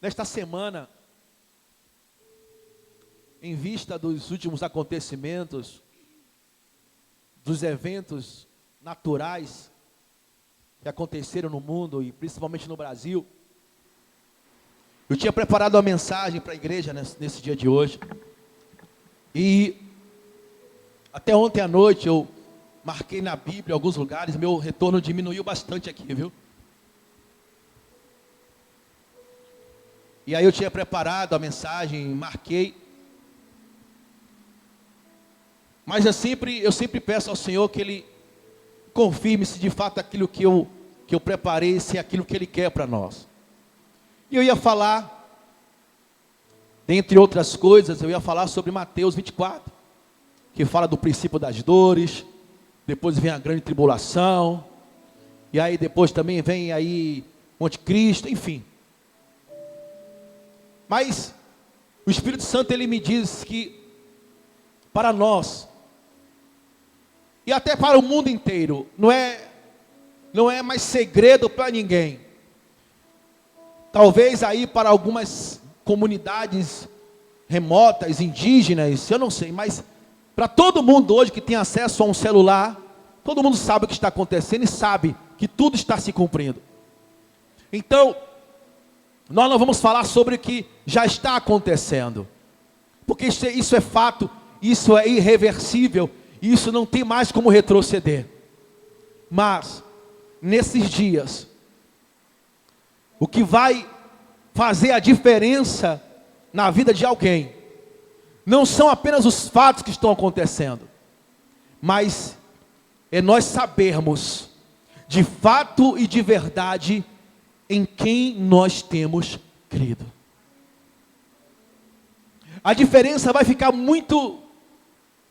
Nesta semana, em vista dos últimos acontecimentos, dos eventos naturais que aconteceram no mundo e principalmente no Brasil, eu tinha preparado uma mensagem para a igreja nesse dia de hoje. E até ontem à noite eu marquei na Bíblia alguns lugares, meu retorno diminuiu bastante aqui, viu? E aí eu tinha preparado a mensagem, marquei. Mas eu sempre peço ao Senhor que Ele confirme se de fato aquilo que eu preparei, se é aquilo que Ele quer para nós. E eu ia falar, dentre outras coisas, eu ia falar sobre Mateus 24, que fala do princípio das dores, depois vem a grande tribulação, e aí depois também vem aí o anticristo, enfim. Mas o Espírito Santo, ele me diz que para nós, e até para o mundo inteiro, não é mais segredo para ninguém. Talvez aí para algumas comunidades remotas, indígenas, eu não sei, mas para todo mundo hoje que tem acesso a um celular, todo mundo sabe o que está acontecendo e sabe que tudo está se cumprindo. Então, nós não vamos falar sobre o que já está acontecendo, porque isso é fato, isso é irreversível, isso não tem mais como retroceder. Mas, nesses dias, o que vai fazer a diferença na vida de alguém, não são apenas os fatos que estão acontecendo, mas é nós sabermos, de fato e de verdade, em quem nós temos crido. A diferença vai ficar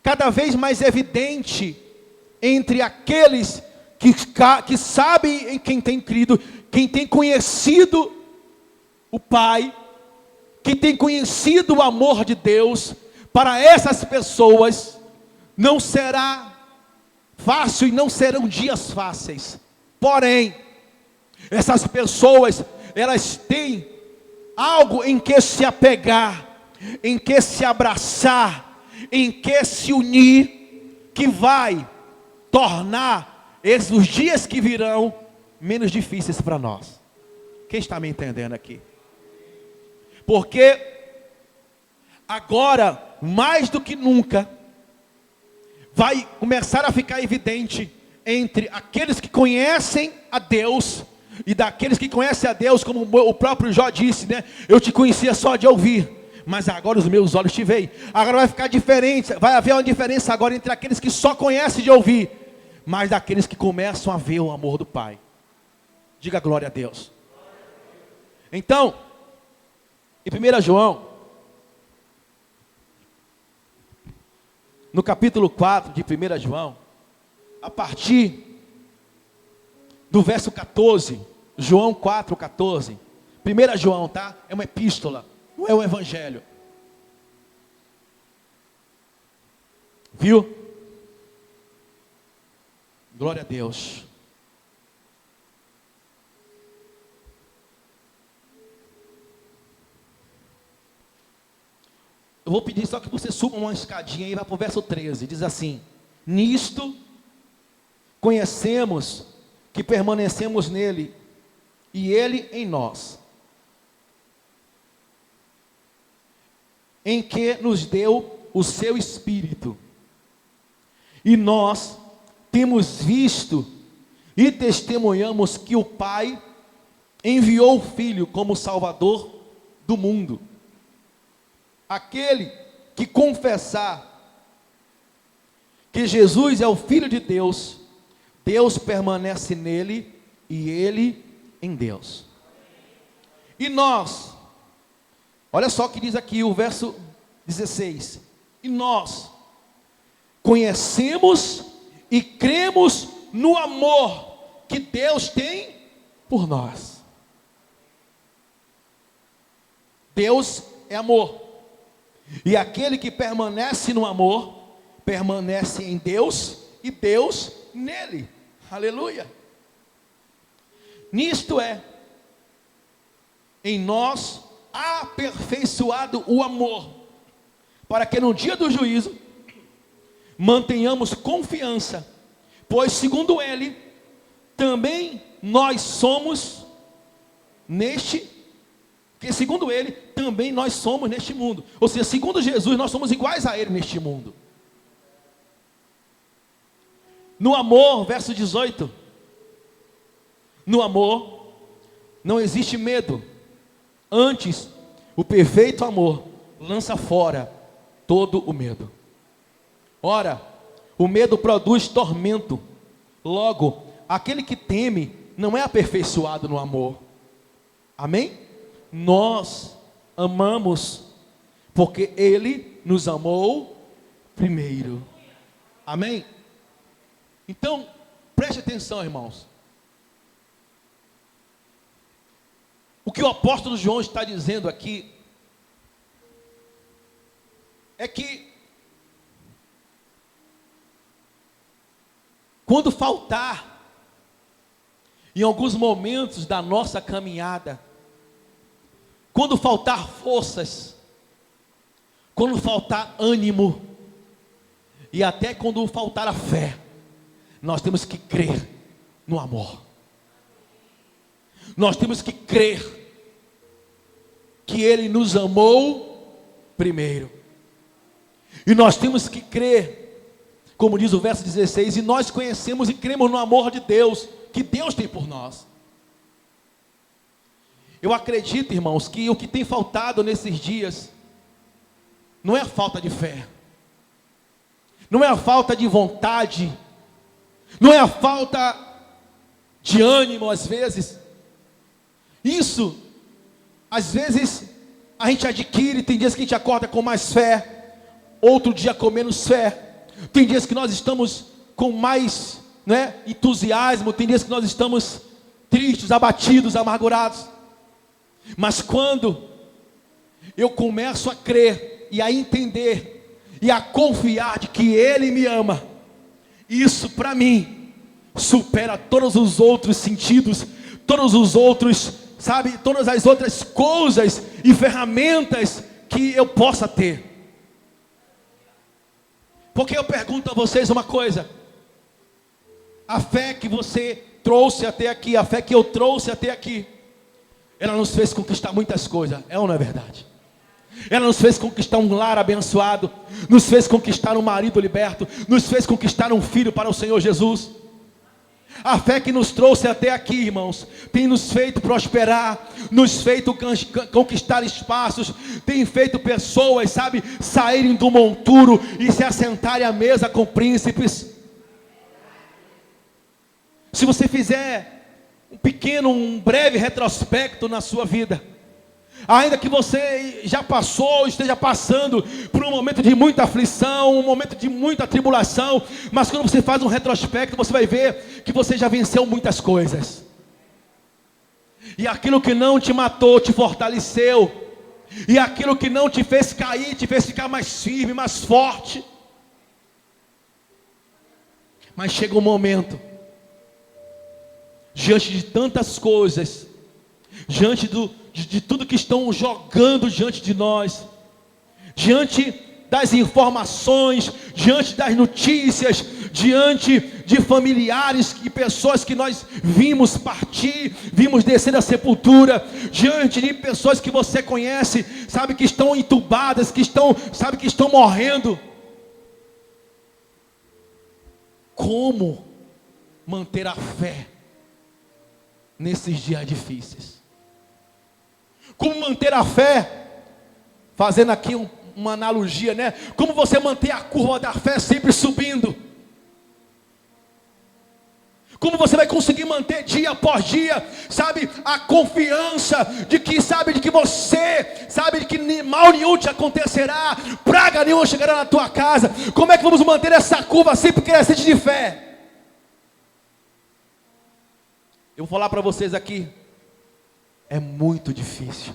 cada vez mais evidente entre aqueles que sabem em quem tem crido, quem tem conhecido o Pai, quem tem conhecido o amor de Deus. Para essas pessoas não será fácil e não serão dias fáceis. Porém, essas pessoas, elas têm algo em que se apegar, em que se abraçar, em que se unir, que vai tornar os dias que virão menos difíceis para nós. Quem está me entendendo aqui? Porque agora, mais do que nunca, vai começar a ficar evidente entre aqueles que conhecem a Deus e daqueles que conhecem a Deus, como o próprio Jó disse, né? Eu te conhecia só de ouvir, mas agora os meus olhos te veem. Agora vai ficar diferente, vai haver uma diferença agora entre aqueles que só conhecem de ouvir, mas daqueles que começam a ver o amor do Pai. Diga glória a Deus. Então, em 1 João, no capítulo 4 de 1 João, a partir do verso 14, João 4, 14, 1 João, tá? É uma epístola, não é um evangelho. Viu? Glória a Deus. Eu vou pedir só que você suba uma escadinha e vá para o verso 13. Diz assim: nisto conhecemos que permanecemos nele e ele em nós, em que nos deu o seu Espírito. E nós temos visto e testemunhamos que o Pai enviou o Filho como Salvador do mundo. Aquele que confessar que Jesus é o Filho de Deus, Deus permanece nele e ele em Deus. E nós, olha só o que diz aqui o verso 16. E nós conhecemos e cremos no amor que Deus tem por nós. Deus é amor. E aquele que permanece no amor, permanece em Deus e Deus nele. Aleluia. Nisto é, em nós aperfeiçoado o amor, para que no dia do juízo mantenhamos confiança, pois segundo ele, também nós somos neste, que segundo ele, também nós somos neste mundo. Ou seja, segundo Jesus, nós somos iguais a ele neste mundo. No amor, verso 18, no amor não existe medo, antes o perfeito amor lança fora todo o medo. Ora, o medo produz tormento, logo, aquele que teme não é aperfeiçoado no amor. Amém? Nós amamos porque Ele nos amou primeiro. Amém? Então, preste atenção, irmãos. O que o apóstolo João está dizendo aqui é que quando faltar, em alguns momentos da nossa caminhada, quando faltar forças, quando faltar ânimo, e até quando faltar a fé, nós temos que crer no amor. Nós temos que crer que Ele nos amou primeiro. E nós temos que crer, como diz o verso 16, e nós conhecemos e cremos no amor de Deus, que Deus tem por nós. Eu acredito, irmãos, que o que tem faltado nesses dias não é a falta de fé, não é a falta de vontade, não é a falta de ânimo às vezes. Isso, às vezes, a gente adquire, tem dias que a gente acorda com mais fé, outro dia com menos fé, tem dias que nós estamos com mais, entusiasmo, tem dias que nós estamos tristes, abatidos, amargurados. Mas quando eu começo a crer e a entender e a confiar de que Ele me ama, isso para mim supera todos os outros sentidos, todos os outros, todas as outras coisas e ferramentas que eu possa ter. Porque eu pergunto a vocês uma coisa: a fé que você trouxe até aqui, a fé que eu trouxe até aqui, ela nos fez conquistar muitas coisas, é ou não é verdade? Ela nos fez conquistar um lar abençoado, nos fez conquistar um marido liberto, nos fez conquistar um filho para o Senhor Jesus. A fé que nos trouxe até aqui, irmãos, tem nos feito prosperar, nos feito conquistar espaços, tem feito pessoas, saírem do monturo e se assentarem à mesa com príncipes. Se você fizer um breve retrospecto na sua vida, ainda que você já passou, esteja passando por um momento de muita aflição, um momento de muita tribulação, mas quando você faz um retrospecto, você vai ver que você já venceu muitas coisas, e aquilo que não te matou, te fortaleceu, e aquilo que não te fez cair, te fez ficar mais firme, mais forte. Mas chega um momento, diante de tantas coisas, diante de tudo que estão jogando diante de nós, diante das informações, diante das notícias, diante de familiares e pessoas que nós vimos partir, vimos descer da sepultura, diante de pessoas que você conhece, que estão entubadas, que estão morrendo. Como manter a fé nesses dias difíceis? Como manter a fé, fazendo aqui uma analogia, como você manter a curva da fé sempre subindo? Como você vai conseguir manter dia após dia, a confiança de que, de que você, de que mal nenhum te acontecerá, praga nenhuma chegará na tua casa? Como é que vamos manter essa curva sempre crescente de fé? Eu vou falar para vocês aqui, é muito difícil.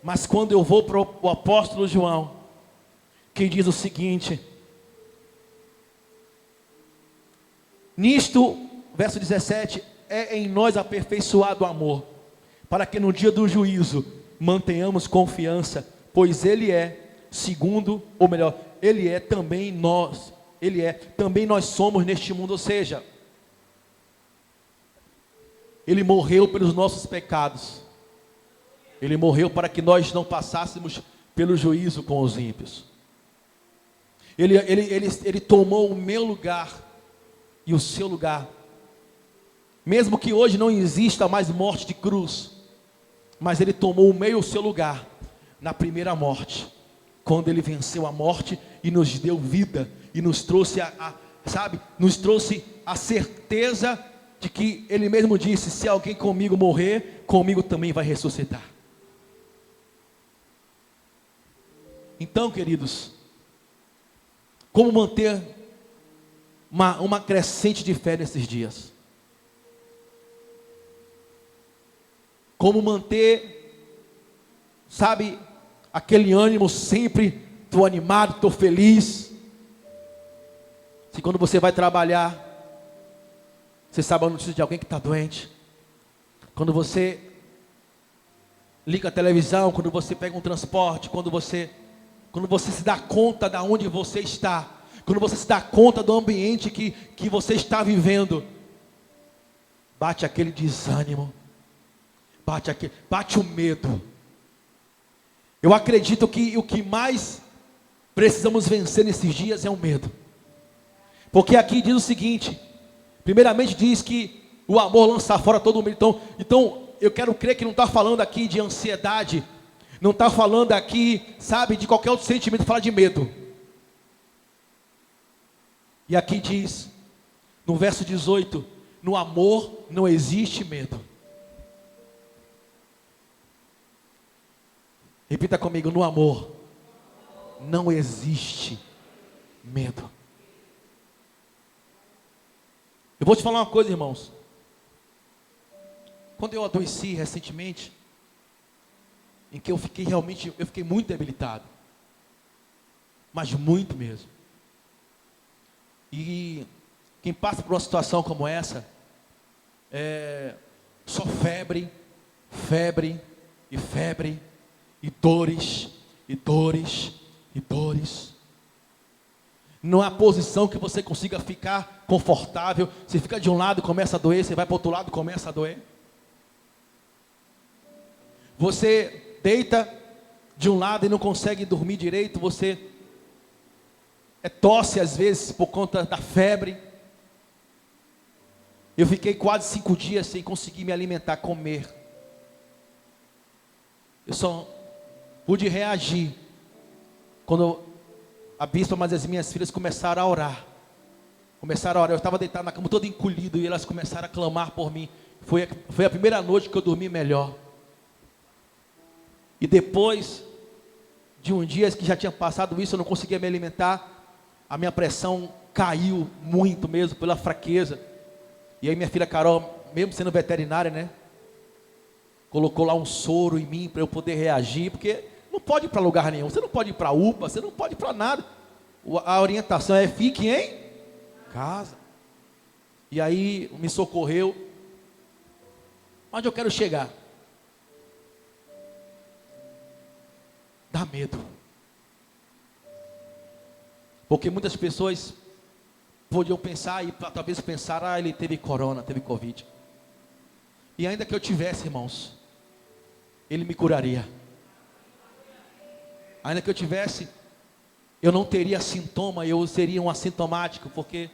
Mas quando eu vou para o apóstolo João, que diz o seguinte: nisto, verso 17, é em nós aperfeiçoado o amor, para que no dia do juízo mantenhamos confiança, pois Ele é segundo, ou melhor, Ele é também nós, Ele é também nós somos neste mundo, ou seja, Ele morreu pelos nossos pecados, Ele morreu para que nós não passássemos pelo juízo com os ímpios. Ele tomou o meu lugar e o seu lugar. Mesmo que hoje não exista mais morte de cruz, mas Ele tomou o meu e o seu lugar na primeira morte, quando Ele venceu a morte e nos deu vida, e nos trouxe nos trouxe a certeza de que Ele mesmo disse: se alguém comigo morrer, comigo também vai ressuscitar. Então, queridos, como manter uma crescente de fé nesses dias? Como manter, aquele ânimo sempre, estou animado, estou feliz. Se quando você vai trabalhar, você sabe a notícia de alguém que está doente. Quando você liga a televisão, quando você pega um transporte, quando você se dá conta de onde você está, quando você se dá conta do ambiente que você está vivendo, bate aquele desânimo, bate o medo. Eu acredito que o que mais precisamos vencer nesses dias é o medo, porque aqui diz o seguinte, primeiramente diz que o amor lança fora todo o medo. Então eu quero crer que não está falando aqui de ansiedade, não está falando aqui, de qualquer outro sentimento, fala de medo. E aqui diz, no verso 18, no amor não existe medo. Repita comigo, no amor não existe medo. Eu vou te falar uma coisa, irmãos. Quando eu adoeci recentemente, em que eu fiquei muito debilitado, mas muito mesmo. E quem passa por uma situação como essa, só febre, e dores, e dores, e dores. Não há posição que você consiga ficar confortável. Você fica de um lado e começa a doer, você vai para o outro lado e começa a doer. Você deita de um lado e não consegue dormir direito, você tosse às vezes por conta da febre. Eu fiquei quase 5 dias sem conseguir me alimentar, comer. Eu só pude reagir quando a bispa, mas as minhas filhas começaram a orar. Eu estava deitado na cama todo encolhido e elas começaram a clamar por mim. Foi a primeira noite que eu dormi melhor. E depois de um dia que já tinha passado isso, eu não conseguia me alimentar. A minha pressão caiu muito mesmo pela fraqueza. E aí minha filha Carol, mesmo sendo veterinária, né, colocou lá um soro em mim para eu poder reagir, porque não pode ir para lugar nenhum. Você não pode ir para a UPA, você não pode ir para nada. A orientação é fique em casa. E aí me socorreu. Onde eu quero chegar? Dá medo. Porque muitas pessoas podiam pensar, e talvez pensar, ele teve corona, teve Covid. E ainda que eu tivesse, irmãos, Ele me curaria. Ainda que eu tivesse, eu não teria sintoma, eu seria um assintomático, porque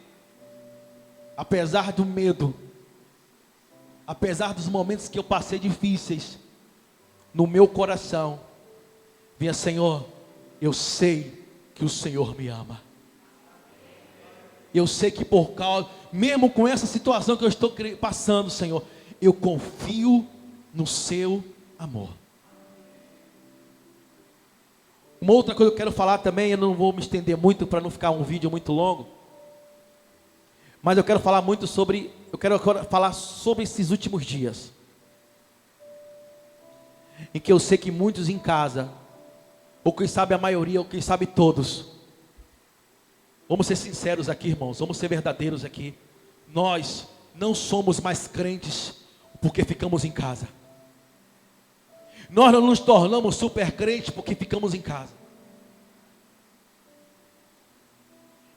apesar do medo, apesar dos momentos que eu passei difíceis, no meu coração, vinha: Senhor, eu sei que o Senhor me ama. Eu sei que por causa, mesmo com essa situação que eu estou passando, Senhor, eu confio no seu amor. Uma outra coisa que eu quero falar também, eu não vou me estender muito para não ficar um vídeo muito longo, mas eu quero falar sobre esses últimos dias, em que eu sei que muitos em casa, ou quem sabe a maioria, ou quem sabe todos, vamos ser sinceros aqui, irmãos, vamos ser verdadeiros aqui, nós não somos mais crentes porque ficamos em casa. Nós não nos tornamos super crentes porque ficamos em casa.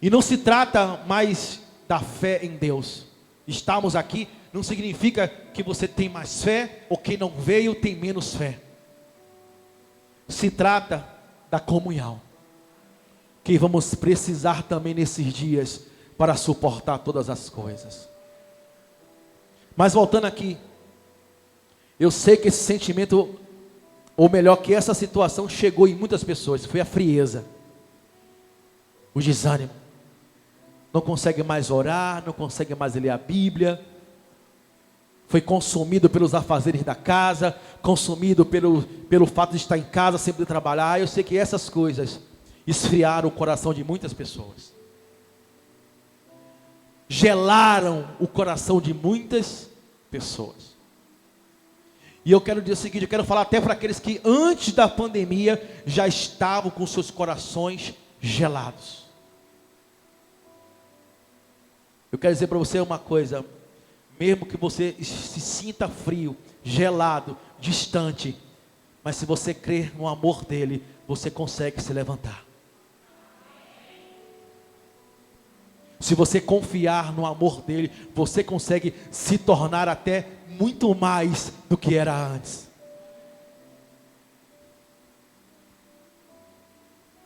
E não se trata mais da fé em Deus. Estamos aqui não significa que você tem mais fé, ou quem não veio tem menos fé. Se trata da comunhão, que vamos precisar também nesses dias para suportar todas as coisas. Mas voltando aqui, eu sei que esse sentimento, ou melhor, que essa situação chegou em muitas pessoas, foi a frieza, o desânimo. Não consegue mais orar, não consegue mais ler a Bíblia, foi consumido pelos afazeres da casa, consumido pelo fato de estar em casa, sempre de trabalhar. Eu sei que essas coisas esfriaram o coração de muitas pessoas, gelaram o coração de muitas pessoas. E eu quero dizer o seguinte, eu quero falar até para aqueles que antes da pandemia já estavam com seus corações gelados. Eu quero dizer para você uma coisa, mesmo que você se sinta frio, gelado, distante, mas se você crer no amor dele, você consegue se levantar. Se você confiar no amor dele, você consegue se tornar até muito mais do que era antes.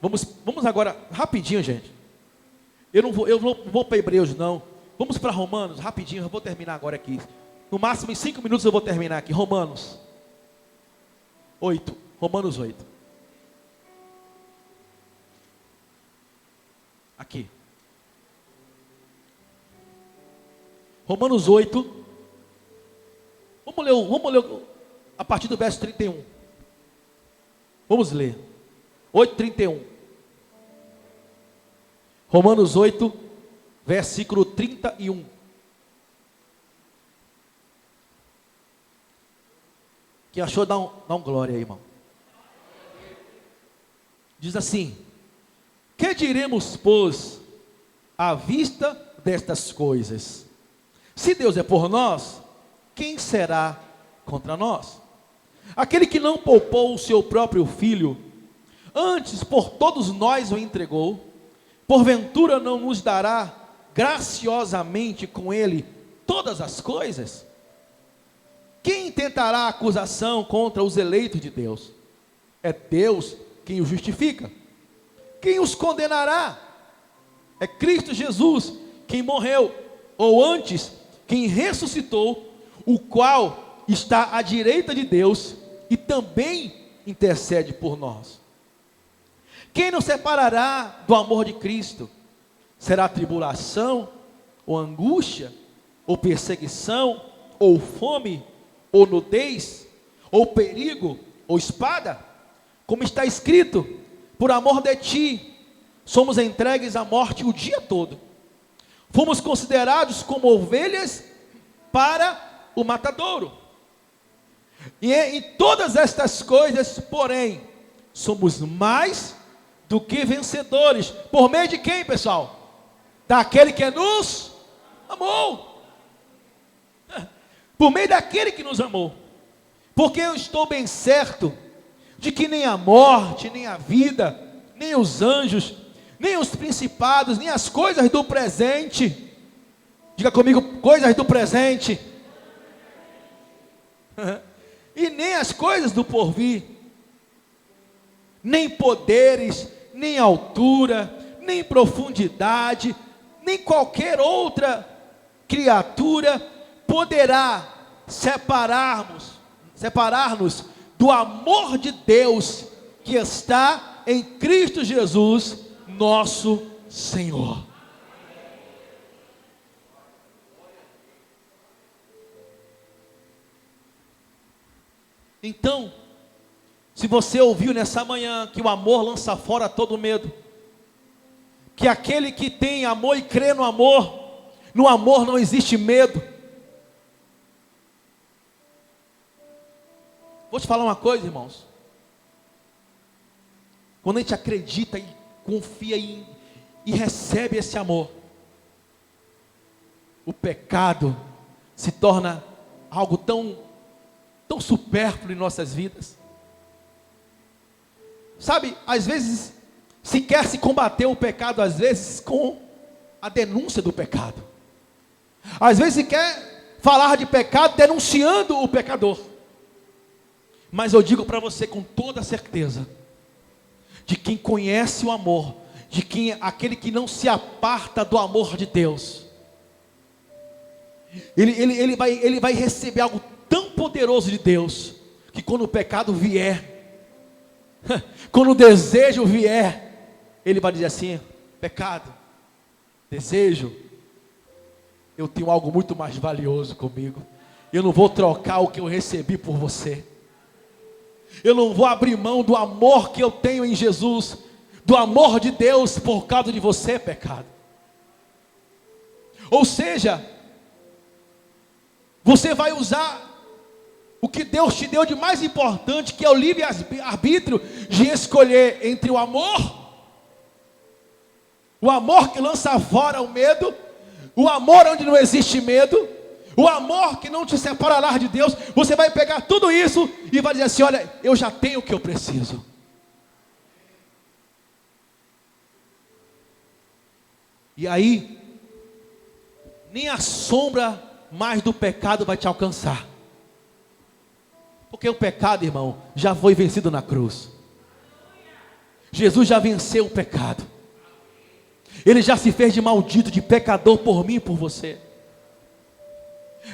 Vamos agora, rapidinho, gente. Eu não vou para Hebreus não. Vamos para Romanos, rapidinho, eu vou terminar agora aqui. No máximo em 5 minutos eu vou terminar aqui. Romanos 8. Romanos 8. Aqui. Romanos 8. Vamos ler a partir do verso 31. Vamos ler. 8:31. Romanos 8, versículo 31. Quem achou, dá um glória aí, irmão. Diz assim: que diremos, pois, à vista destas coisas? Se Deus é por nós, quem será contra nós? Aquele que não poupou o seu próprio filho, antes por todos nós o entregou, porventura não nos dará graciosamente com ele todas as coisas? Quem tentará acusação contra os eleitos de Deus? É Deus quem os justifica. Quem os condenará? É Cristo Jesus quem morreu, ou antes, quem ressuscitou, o qual está à direita de Deus e também intercede por nós. Quem nos separará do amor de Cristo? Será tribulação, ou angústia, ou perseguição, ou fome, ou nudez, ou perigo, ou espada? Como está escrito: por amor de ti, somos entregues à morte o dia todo. Fomos considerados como ovelhas para o matadouro. E em todas estas coisas, porém, somos mais do que vencedores. Por meio de quem, pessoal? Daquele que nos amou. Por meio daquele que nos amou. Porque eu estou bem certo de que nem a morte, nem a vida, nem os anjos, nem os principados, nem as coisas do presente, diga comigo, coisas do presente, e nem as coisas do porvir, nem poderes, nem altura, nem profundidade, nem qualquer outra criatura poderá separar-nos do amor de Deus que está em Cristo Jesus, nosso Senhor. Então, se você ouviu nessa manhã que o amor lança fora todo medo, que aquele que tem amor e crê no amor não existe medo. Vou te falar uma coisa, irmãos. Quando a gente acredita e confia e recebe esse amor, o pecado se torna algo tão supérfluo em nossas vidas. Sabe, às vezes se quer se combater o pecado, às vezes com a denúncia do pecado. Às vezes se quer falar de pecado denunciando o pecador. Mas eu digo para você com toda certeza, de quem conhece o amor, de quem aquele que não se aparta do amor de Deus, ele vai receber algo tão poderoso de Deus, que quando o pecado vier, quando o desejo vier, ele vai dizer assim: pecado, desejo, eu tenho algo muito mais valioso comigo, eu não vou trocar o que eu recebi por você, eu não vou abrir mão do amor que eu tenho em Jesus, do amor de Deus por causa de você, pecado. Ou seja, você vai usar o que Deus te deu de mais importante, que é o livre-arbítrio de escolher entre o amor que lança fora o medo, o amor onde não existe medo, o amor que não te separará de Deus. Você vai pegar tudo isso e vai dizer assim: olha, eu já tenho o que eu preciso. E aí, nem a sombra mais do pecado vai te alcançar. Porque o pecado, irmão, já foi vencido na cruz. Jesus já venceu o pecado. Ele já se fez de maldito, de pecador por mim e por você.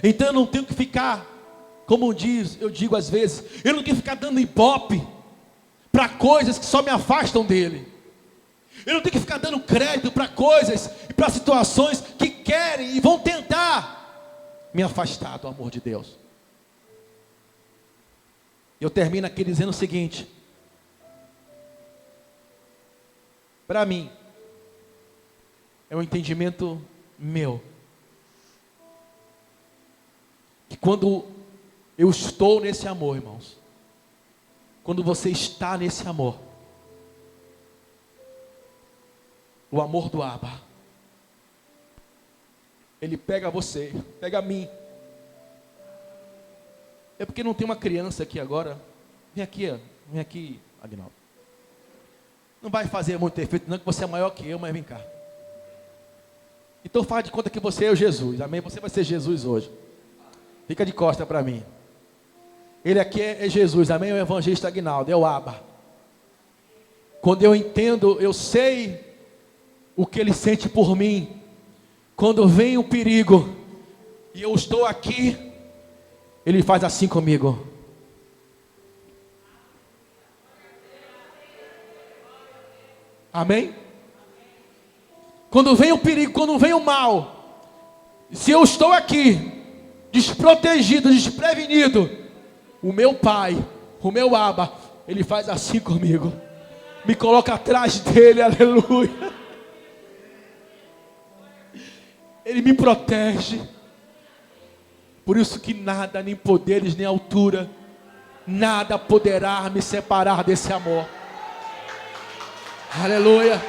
Então eu não tenho que ficar, como eu digo às vezes, eu não tenho que ficar dando ibope para coisas que só me afastam dele. Eu não tenho que ficar dando crédito para coisas e para situações que querem e vão tentar me afastar do amor de Deus. Eu termino aqui dizendo o seguinte: para mim, é um entendimento meu, que quando eu estou nesse amor, irmãos, quando você está nesse amor, o amor do Abba, ele pega você, pega a mim. É porque não tem uma criança aqui agora. Vem aqui, Agnaldo. Não vai fazer muito efeito não, que você é maior que eu, mas vem cá. Então faz de conta que você é o Jesus, amém? Você vai ser Jesus hoje. Fica de costa para mim. Ele aqui é Jesus, amém? É o evangelista Agnaldo, é o Abba. Quando eu entendo, eu sei o que ele sente por mim. Quando vem o perigo e eu estou aqui, ele faz assim comigo. Amém? Quando vem o perigo, quando vem o mal, se eu estou aqui, desprotegido, desprevenido, o meu Pai, o meu Abba, ele faz assim comigo, me coloca atrás dele, aleluia. Ele me protege. Por isso que nada, nem poderes, nem altura, nada poderá me separar desse amor. Aleluia.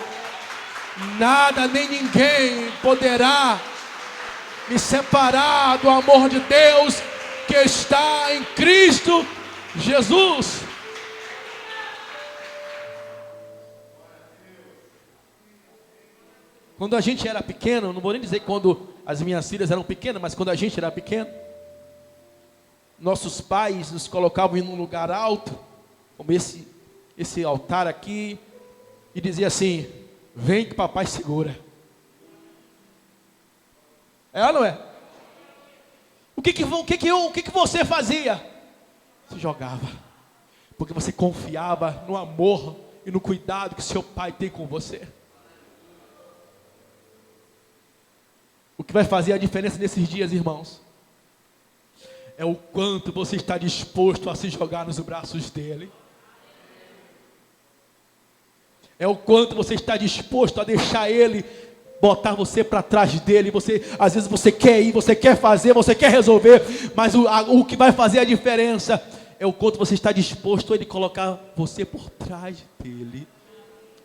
Nada nem ninguém poderá me separar do amor de Deus que está em Cristo Jesus. Quando a gente era pequeno, não vou nem dizer quando as minhas filhas eram pequenas, mas quando a gente era pequeno, nossos pais nos colocavam em um lugar alto, como esse altar aqui, e dizia assim: vem que papai segura. É ou não é? O que você fazia? Se jogava, porque você confiava no amor e no cuidado que seu pai tem com você. O que vai fazer a diferença nesses dias, irmãos, é o quanto você está disposto a se jogar nos braços dele. É o quanto você está disposto a deixar ele botar você para trás dele. Às vezes você quer ir, você quer fazer, você quer resolver, mas o que vai fazer a diferença é o quanto você está disposto a ele colocar você por trás dele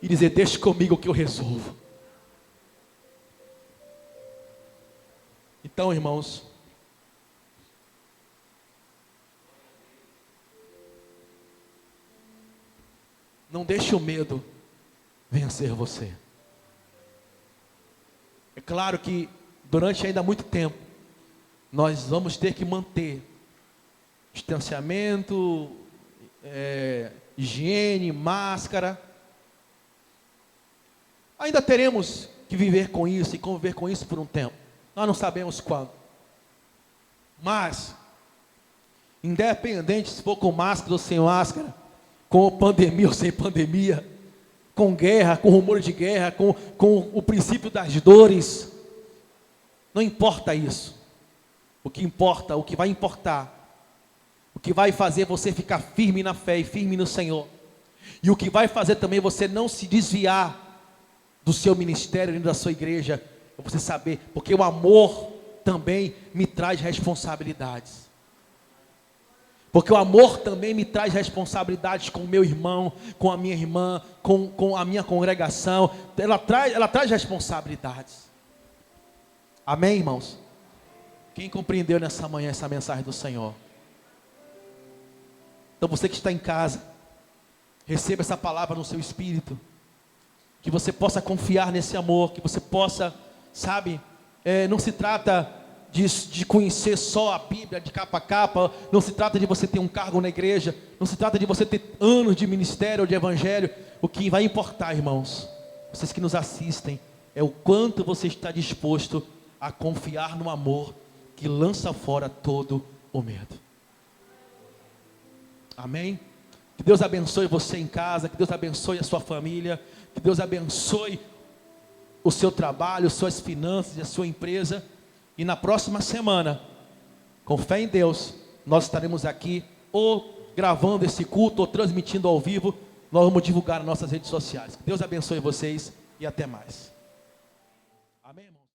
e dizer: deixa comigo que eu resolvo. Então, irmãos, Não deixe o medo vencer você. É claro que durante ainda muito tempo, nós vamos ter que manter distanciamento, higiene, máscara. Ainda teremos que viver com isso e conviver com isso por um tempo. Nós não sabemos quando. Mas, independente se for com máscara ou sem máscara, com pandemia ou sem pandemia, com guerra, com rumor de guerra, com o princípio das dores, não importa isso. O que importa, o que vai importar, o que vai fazer você ficar firme na fé e firme no Senhor, e o que vai fazer também você não se desviar do seu ministério e da sua igreja, é você saber, porque o amor também me traz responsabilidades. Porque o amor também me traz responsabilidades com o meu irmão, com a minha irmã, com a minha congregação. Ela traz responsabilidades. Amém, irmãos? Quem compreendeu nessa manhã essa mensagem do Senhor? Então você que está em casa, receba essa palavra no seu espírito. Que você possa confiar nesse amor, que você possa, sabe, não se trata de conhecer só a Bíblia de capa a capa, não se trata de você ter um cargo na igreja, não se trata de você ter anos de ministério ou de evangelho. O que vai importar, irmãos, vocês que nos assistem, é o quanto você está disposto a confiar no amor que lança fora todo o medo. Amém? Que Deus abençoe você em casa, que Deus abençoe a sua família, que Deus abençoe o seu trabalho, suas finanças e a sua empresa. E na próxima semana, com fé em Deus, nós estaremos aqui ou gravando esse culto ou transmitindo ao vivo. Nós vamos divulgar nas nossas redes sociais. Que Deus abençoe vocês e até mais. Amém, irmão?